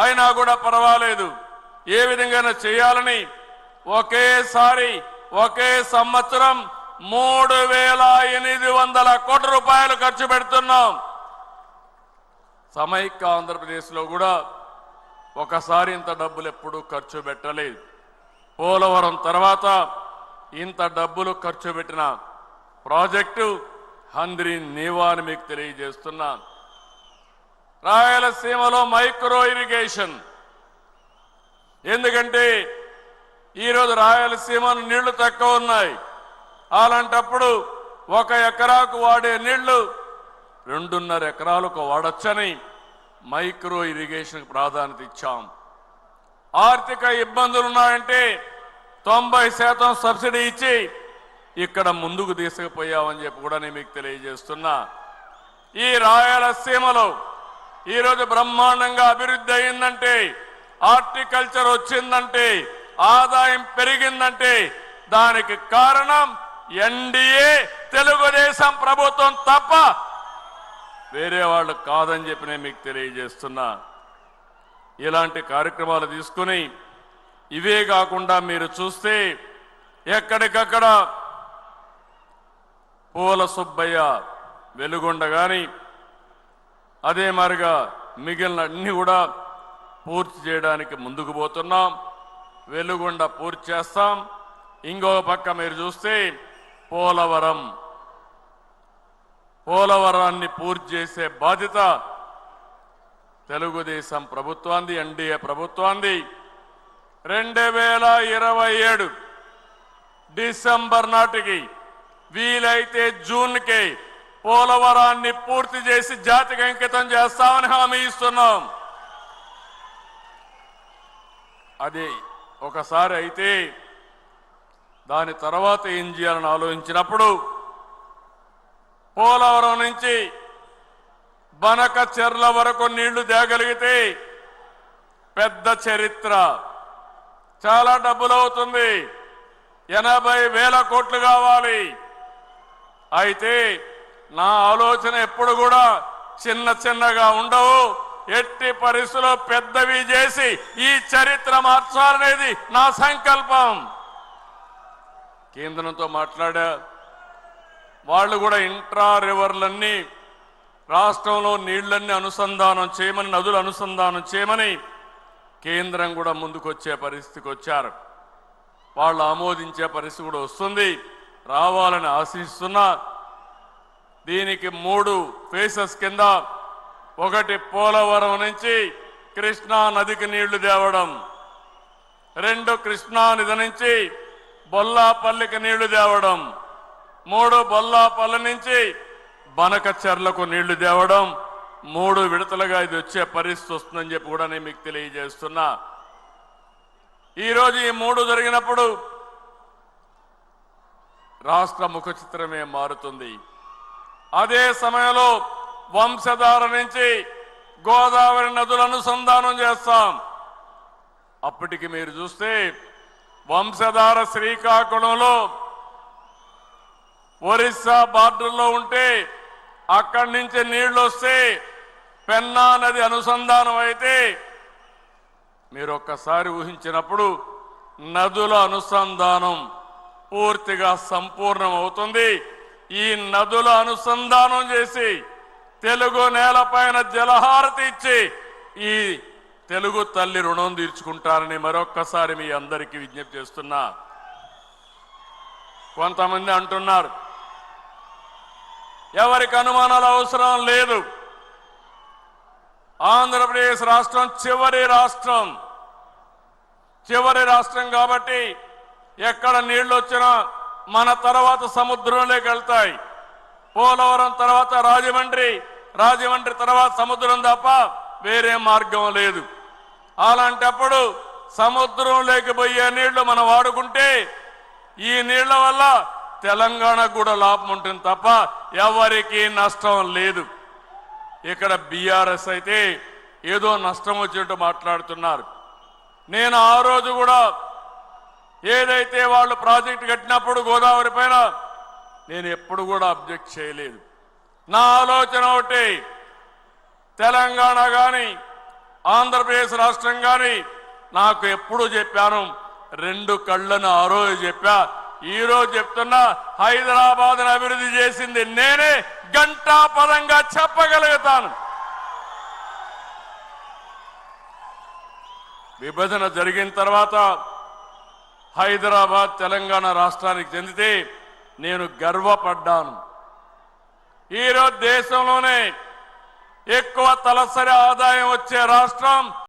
అయినా కూడా పర్వాలేదు, ఏ విధంగా చేయాలని ఒకేసారి ఒకే సంవత్సరం 3,800 కోట్ల రూపాయలు ఖర్చు పెడుతున్నాం. సమైక్య ఆంధ్రప్రదేశ్లో కూడా ఒకసారి ఇంత డబ్బులు ఎప్పుడూ ఖర్చు పెట్టలేదు. పోలవరం తర్వాత ఇంత డబ్బులు ఖర్చు పెట్టిన ప్రాజెక్టు హంద్రీ నీవా అని మీకు తెలియజేస్తున్నాను. రాయలసీమలో మైక్రో ఇరిగేషన్, ఎందుకంటే ఈరోజు రాయలసీమను నీళ్లు తక్కువ ఉన్నాయి. అలాంటప్పుడు 1 ఎకరాకు వాడే నీళ్లు 2.5 ఎకరాలకు వాడొచ్చని మైక్రో ఇరిగేషన్ ప్రాధాన్యత ఇచ్చాం. ఆర్థిక ఇబ్బందులు ఉన్నాయంటే 90% సబ్సిడీ ఇచ్చి ఇక్కడ ముందుకు తీసుకుపోయామని చెప్పి కూడా నేను మీకు తెలియజేస్తున్నా. ఈ రాయలసీమలో ఈరోజు బ్రహ్మాండంగా అభివృద్ధి అయిందంటే, హార్టికల్చర్ వచ్చిందంటే, ఆదాయం పెరిగిందంటే దానికి కారణం ఎన్డీఏ తెలుగుదేశం ప్రభుత్వం తప్ప వేరే వాళ్ళు కాదని చెప్పి నేను మీకు తెలియజేస్తున్నా. ఇలాంటి కార్యక్రమాలు తీసుకుని ఇవే కాకుండా మీరు చూస్తే ఎక్కడికక్కడ పూల సుబ్బయ్య వెలుగొండ కానీ అదే మారిగా మిగిలిన అన్ని కూడా పూర్తి చేయడానికి ముందుకు పోతున్నాం. వెలుగొండ పూర్తి చేస్తాం. ఇంకొక పక్క మీరు చూస్తే పోలవరాన్ని పూర్తి చేసే బాధ్యత తెలుగుదేశం ప్రభుత్వాన్ని, ఎన్డీఏ ప్రభుత్వాన్ని. 2027 డిసెంబర్ నాటికి వీలైతే జూన్కి పోలవరాన్ని పూర్తి చేసి జాతికి అంకితం చేస్తామని హామీ ఇస్తున్నాం. అది ఒకసారి అయితే దాని తర్వాత ఏం చేయాలని ఆలోచించినప్పుడు పోలవరం నుంచి బనక చెర్ల వరకు నీళ్లు తేగలిగితే పెద్ద చరిత్ర, చాలా డబ్బులు అవుతుంది. 80,000 కోట్లు కావాలి. అయితే నా ఆలోచన ఎప్పుడు కూడా చిన్నగా ఉండవు. ఎట్టి పరిస్థితుల్లో పెద్దవి చేసి ఈ చరిత్ర మార్చాలనేది నా సంకల్పం. కేంద్రంతో మాట్లాడా, వాళ్ళు కూడా ఇంట్రా రివర్లన్నీ రాష్ట్రంలో నీళ్లన్నీ అనుసంధానం చేయమని, నదులు అనుసంధానం చేయమని కేంద్రం కూడా ముందుకొచ్చే పరిస్థితికి వచ్చారు. వాళ్ళు ఆమోదించే పరిస్థితి కూడా వస్తుంది, రావాలని ఆశిస్తున్నా. దీనికి 3 ఫేసెస్ కింద, ఒకటి పోలవరం నుంచి కృష్ణా నదికి నీళ్లు తేవడం, 2 కృష్ణా నది నుంచి బొల్లాపల్లికి నీళ్లు తేవడం, 3 బొల్లాపల్లి నుంచి బనకచెర్లకు నీళ్లు తేవడం. 3 విడతలుగా ఇది వచ్చే పరిస్థితి వస్తుందని చెప్పి కూడా నేను మీకు తెలియజేస్తున్నా. ఈరోజు ఈ 3 జరిగినప్పుడు రాష్ట్ర ముఖ చిత్రమే మారుతుంది. అదే సమయంలో వంశధార నుంచి గోదావరి నదుల అనుసంధానం చేస్తాం. అప్పటికి మీరు చూస్తే వంశధార శ్రీకాకుళంలో ఒరిస్సా బార్డర్లో ఉంటే అక్కడి నుంచి నీళ్లు వస్తే పెన్నా నది అనుసంధానం అయితే మీరు ఒక్కసారి ఊహించినప్పుడు నదుల అనుసంధానం పూర్తిగా సంపూర్ణం అవుతుంది. ఈ నదుల అనుసంధానం చేసి తెలుగు నేలపైన జలహారతి ఇచ్చి ఈ తెలుగు తల్లి రుణం తీర్చుకుంటారని మరొక్కసారి మీ అందరికీ విజ్ఞప్తి చేస్తున్నా. కొంతమంది అంటున్నారు ఎవరికి అనుమానాలు అవసరం లేదు, ఆంధ్రప్రదేశ్ రాష్ట్రం చివరి రాష్ట్రం కాబట్టి ఎక్కడ నీళ్లు వచ్చినా మన తర్వాత సముద్రంలోకి వెళ్తాయి. పోలవరం తర్వాత రాజమండ్రి తర్వాత సముద్రం తప్ప వేరే మార్గం లేదు. అలాంటప్పుడు సముద్రంలోకి పోయే నీళ్లు మనం వాడుకుంటే ఈ నీళ్ల వల్ల తెలంగాణకు కూడా లాభం ఉంటుంది తప్ప ఎవరికీ నష్టం లేదు. ఇక్కడ బీఆర్ఎస్ అయితే ఏదో నష్టం వచ్చినట్టు మాట్లాడుతున్నారు. నేను ఆ రోజు కూడా ఏదైతే వాళ్ళు ప్రాజెక్టు కట్టినప్పుడు గోదావరి పైన నేను ఎప్పుడు కూడా అబ్జెక్ట్ చేయలేదు. నా ఆలోచన ఒకటి, తెలంగాణ కానీ ఆంధ్రప్రదేశ్ రాష్ట్రం కానీ నాకు ఎప్పుడు చెప్పాను, రెండు కళ్ళను ఆ రోజు చెప్పా, ఈ రోజు చెప్తున్నా, హైదరాబాద్ అభివృద్ధి చేసింది నేనే, ఘంటాపదంగా చెప్పగలుగుతాను. విభజన జరిగిన తర్వాత హైదరాబాద్ తెలంగాణ రాష్ట్రానికి చెందితే నేను గర్వపడ్డాను. ఈరోజు దేశంలోనే ఎక్కువ తలసరి ఆదాయం వచ్చే రాష్ట్రం